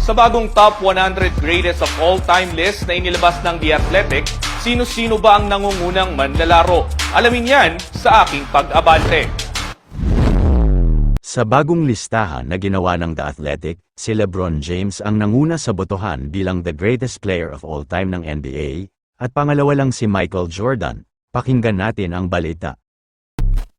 Sa bagong top 100 greatest of all time list na inilabas ng The Athletic, sino-sino ba ang nangungunang manlalaro? Alamin yan sa aking pag-abante. Sa bagong listahan na ginawa ng The Athletic, si LeBron James ang nanguna sa botohan bilang the greatest player of all time ng NBA, at pangalawa lang si Michael Jordan. Pakinggan natin ang balita.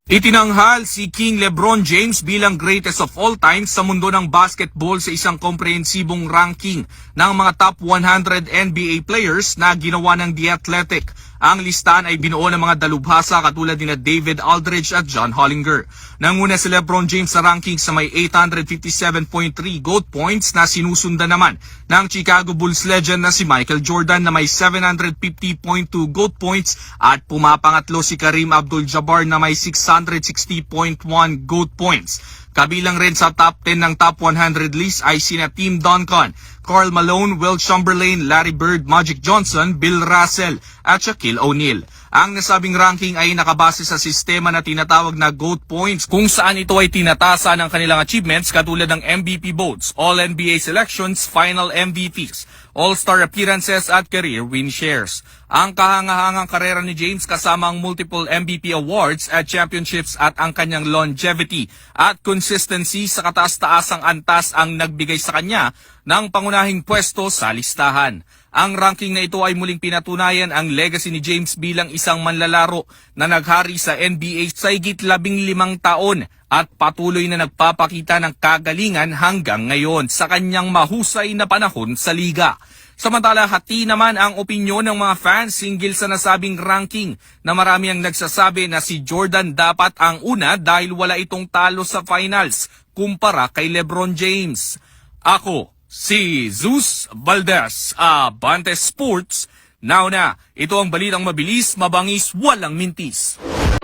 Itinanghal si King LeBron James bilang greatest of all time sa mundo ng basketball sa isang komprehensibong ranking ng mga top 100 NBA players na ginawa ng The Athletic. Ang listahan ay binuo ng mga dalubhasa katulad ni David Aldridge at John Hollinger. Nanguna si LeBron James sa ranking sa may 857.3 GOAT points na sinusundan naman ng Chicago Bulls legend na si Michael Jordan na may 750.2 GOAT points at pumapangatlo si Kareem Abdul-Jabbar na may 660.1 GOAT points. Kabilang rin sa top 10 ng top 100 list ay sina Tim Duncan, Karl Malone, Wilt Chamberlain, Larry Bird, Magic Johnson, Bill Russell at Shaquille O'Neal. Ang nasabing ranking ay nakabase sa sistema na tinatawag na GOAT points kung saan ito ay tinatasa ng kanilang achievements katulad ng MVP votes, All-NBA selections, Final MVPs, All-Star appearances at career win shares. Ang kahangahangang karera ni James kasama ang multiple MVP awards at championships at ang kanyang longevity at consistency sa kataas-taasang antas ang nagbigay sa kanya ng pangunahing pwesto sa listahan. Ang ranking na ito ay muling pinatunayan ang legacy ni James bilang isang manlalaro na naghari sa NBA sa higit 15 taon at patuloy na nagpapakita ng kagalingan hanggang ngayon sa kanyang mahusay na panahon sa liga. Samantala, hati naman ang opinyon ng mga fans hinggil sa nasabing ranking na marami ang nagsasabi na si Jordan dapat ang una dahil wala itong talo sa finals kumpara kay LeBron James. Ako, si Zeus Valdez, Abante Sports. Now na, ito ang balitang mabilis, mabangis, walang mintis.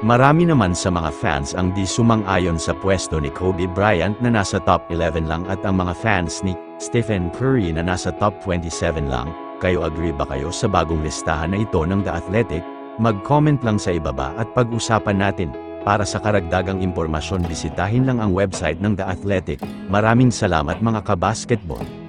Marami naman sa mga fans ang di sumang-ayon sa pwesto ni Kobe Bryant na nasa top 11 lang at ang mga fans ni Stephen Curry na nasa top 27 lang. Kayo agree ba kayo sa bagong listahan na ito ng The Athletic? Mag-comment lang sa ibaba at pag-usapan natin. Para sa karagdagang impormasyon bisitahin lang ang website ng The Athletic. Maraming salamat mga kabasketball.